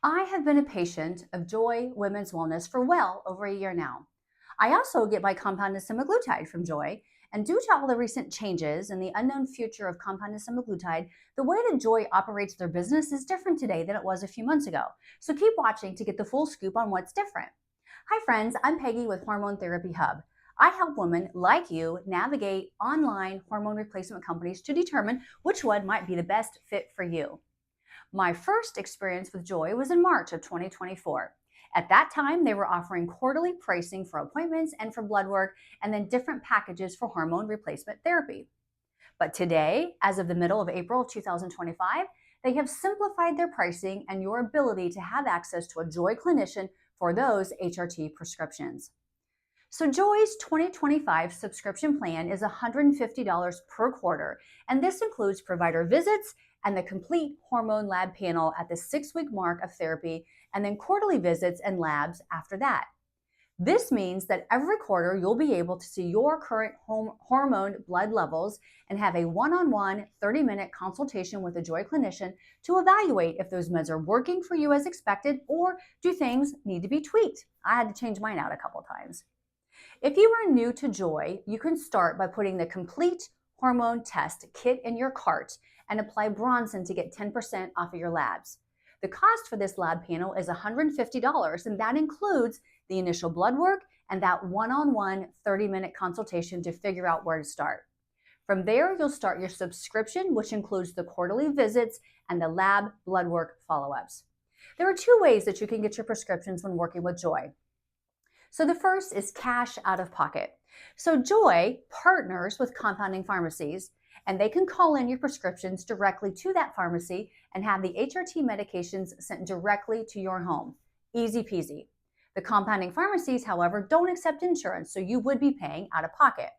I have been a patient of Joy Women's Wellness for well over a year now. I also get my compounded semaglutide from Joy, and due to all the recent changes and the unknown future of compounded semaglutide, the way that Joy operates their business is different today than it was a few months ago. So keep watching to get the full scoop on what's different. Hi, friends. I'm Peggy with Hormone Therapy Hub. I help women like you navigate online hormone replacement companies to determine which one might be the best fit for you. My first experience with Joy was in March of 2024. At that time, they were offering quarterly pricing for appointments and for blood work, and then different packages for hormone replacement therapy. But today, as of the middle of April of 2025, they have simplified their pricing and your ability to have access to a Joy clinician for those HRT prescriptions. So Joy's 2025 subscription plan is $150 per quarter, and this includes provider visits and the complete hormone lab panel at the 6-week mark of therapy, and then quarterly visits and labs after that. This means that every quarter you'll be able to see your current hormone blood levels and have a one-on-one 30-minute consultation with a Joy clinician to evaluate if those meds are working for you as expected or do things need to be tweaked. I had to change mine out a couple times. If you are new to Joy, you can start by putting the complete hormone test kit in your cart and apply Bronson to get 10% off of your labs. The cost for this lab panel is $150, and that includes the initial blood work and that one-on-one 30-minute consultation to figure out where to start. From there, you'll start your subscription, which includes the quarterly visits and the lab blood work follow-ups. There are two ways that you can get your prescriptions when working with Joy. So the first is cash out of pocket. So Joy partners with compounding pharmacies, and they can call in your prescriptions directly to that pharmacy and have the HRT medications sent directly to your home. Easy peasy. The compounding pharmacies, however, don't accept insurance, so you would be paying out of pocket.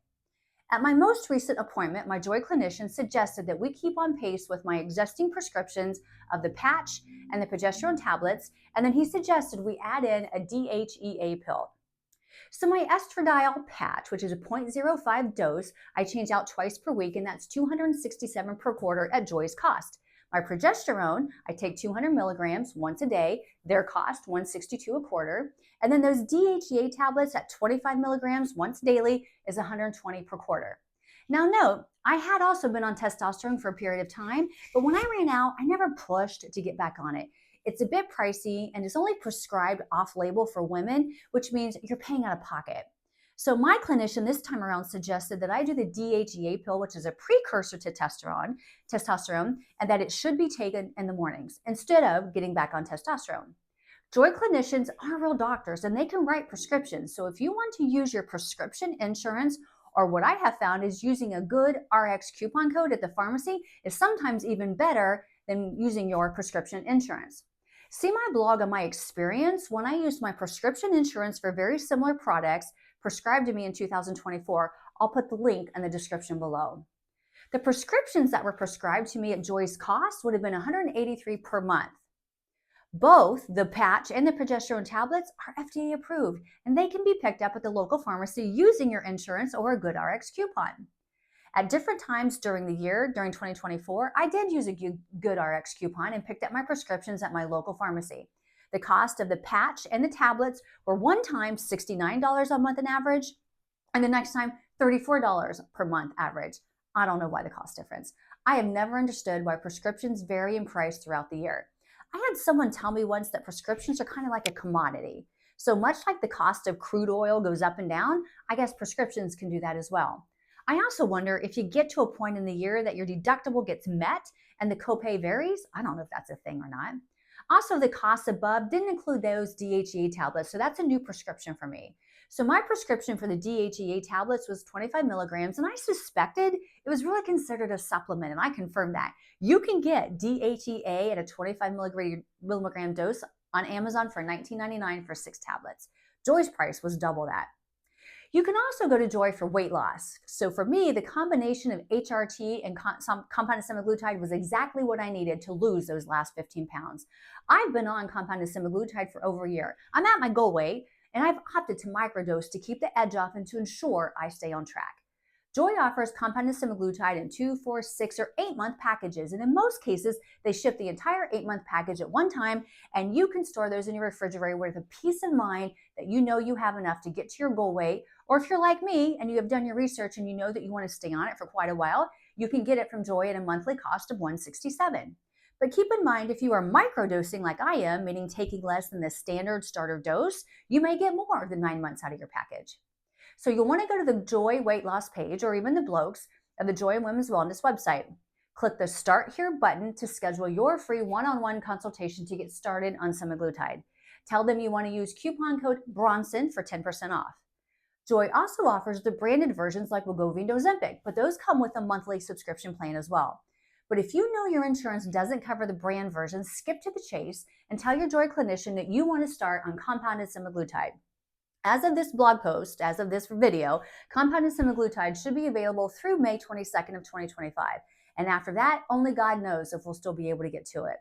At my most recent appointment, my Joy clinician suggested that we keep on pace with my existing prescriptions of the patch and the progesterone tablets, and then he suggested we add in a DHEA pill. So my estradiol patch, which is a 0.05 dose, I change out twice per week, and that's $267 per quarter at Joy's cost. My progesterone, I take 200 milligrams once a day. Their cost, $162 a quarter. And then those DHEA tablets at 25 milligrams once daily is $120 per quarter. Now note, I had also been on testosterone for a period of time, but when I ran out, I never pushed to get back on it. It's a bit pricey and is only prescribed off-label for women, which means you're paying out of pocket. So my clinician this time around suggested that I do the DHEA pill, which is a precursor to testosterone, and that it should be taken in the mornings instead of getting back on testosterone. Joy clinicians are real doctors and they can write prescriptions. So if you want to use your prescription insurance, or what I have found is using a good RX coupon code at the pharmacy is sometimes even better than using your prescription insurance. See my blog on my experience when I used my prescription insurance for very similar products prescribed to me in 2024. I'll put the link in the description below. The prescriptions that were prescribed to me at Joy's cost would have been $183 per month. Both the patch and the progesterone tablets are FDA approved, and they can be picked up at the local pharmacy using your insurance or a good RX coupon. At different times during the year, during 2024, I did use a good RX coupon and picked up my prescriptions at my local pharmacy. The cost of the patch and the tablets were one time $69 a month on average, and the next time $34 per month average. I don't know why the cost difference. I have never understood why prescriptions vary in price throughout the year. I had someone tell me once that prescriptions are kind of like a commodity. So much like the cost of crude oil goes up and down, I guess prescriptions can do that as well. I also wonder if you get to a point in the year that your deductible gets met and the copay varies. I don't know if that's a thing or not. Also, the costs above didn't include those DHEA tablets, so that's a new prescription for me. So my prescription for the DHEA tablets was 25 milligrams, and I suspected it was really considered a supplement, and I confirmed that. You can get DHEA at a 25 milligram dose on Amazon for $19.99 for 6 tablets. Joy's price was double that. You can also go to Joy for weight loss. So for me, the combination of HRT and compounded semaglutide was exactly what I needed to lose those last 15 pounds. I've been on compounded semaglutide for over a year. I'm at my goal weight, and I've opted to microdose to keep the edge off and to ensure I stay on track. Joy offers compounded semaglutide in 2, 4, 6, or 8-month packages, and in most cases, they ship the entire 8-month package at one time, and you can store those in your refrigerator with a peace of mind that you know you have enough to get to your goal weight. Or if you're like me and you have done your research and you know that you want to stay on it for quite a while, you can get it from Joy at a monthly cost of $167. But keep in mind, if you are microdosing like I am, meaning taking less than the standard starter dose, you may get more than 9 months out of your package. So you'll want to go to the Joy weight loss page or even the blogs of the Joy and Women's Wellness website. Click the Start Here button to schedule your free one-on-one consultation to get started on semaglutide. Tell them you want to use coupon code Bronson for 10% off. Joy also offers the branded versions like Wegovy and Ozempic, but those come with a monthly subscription plan as well. But if you know your insurance doesn't cover the brand version, skip to the chase and tell your Joy clinician that you want to start on compounded semaglutide. As of this blog post, as of this video, compounded semaglutide should be available through May 22nd of 2025. And after that, only God knows if we'll still be able to get to it.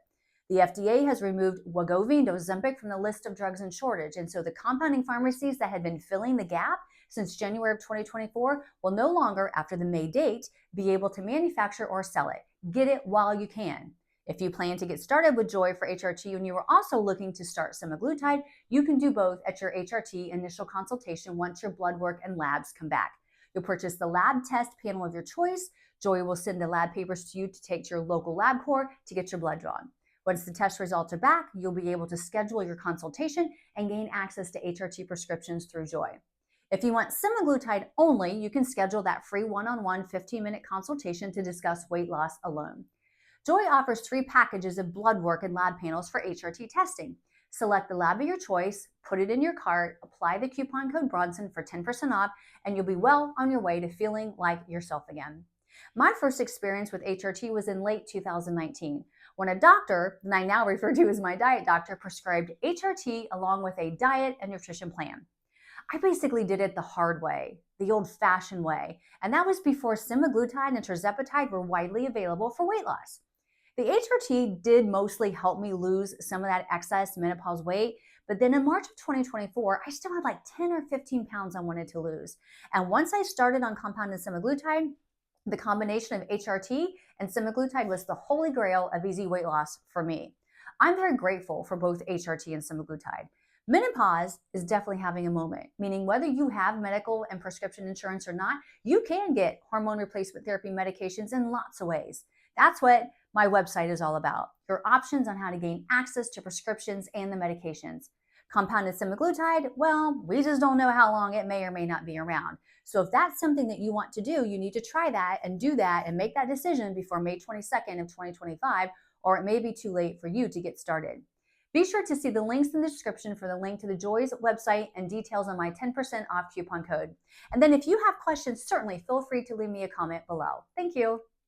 The FDA has removed Wegovy and Ozempic from the list of drugs in shortage, and so the compounding pharmacies that had been filling the gap since January of 2024 will no longer, after the May date, be able to manufacture or sell it. Get it while you can. If you plan to get started with Joy for HRT and you are also looking to start semaglutide, you can do both at your HRT initial consultation once your blood work and labs come back. You'll purchase the lab test panel of your choice. Joy will send the lab papers to you to take to your local LabCorp to get your blood drawn. Once the test results are back, you'll be able to schedule your consultation and gain access to HRT prescriptions through Joy. If you want semaglutide only, you can schedule that free one-on-one 15-minute consultation to discuss weight loss alone. Joy offers 3 packages of blood work and lab panels for HRT testing. Select the lab of your choice, put it in your cart, apply the coupon code Bronson for 10% off, and you'll be well on your way to feeling like yourself again. My first experience with HRT was in late 2019 when a doctor, and I now refer to as my diet doctor, prescribed HRT along with a diet and nutrition plan. I basically did it the hard way, the old-fashioned way, and that was before semaglutide and tirzepatide were widely available for weight loss. The HRT did mostly help me lose some of that excess menopause weight, but then in March of 2024, I still had like 10 or 15 pounds I wanted to lose. And once I started on compounded semaglutide, the combination of HRT and semaglutide was the holy grail of easy weight loss for me. I'm very grateful for both HRT and semaglutide. Menopause is definitely having a moment, meaning whether you have medical and prescription insurance or not, you can get hormone replacement therapy medications in lots of ways. That's what my website is all about, your options on how to gain access to prescriptions and the medications. Compounded semaglutide, well, we just don't know how long it may or may not be around. So if that's something that you want to do, you need to try that and do that and make that decision before May 22nd of 2025, or it may be too late for you to get started. Be sure to see the links in the description for the link to the Joy's website and details on my 10% off coupon code. And then if you have questions, certainly feel free to leave me a comment below. Thank you.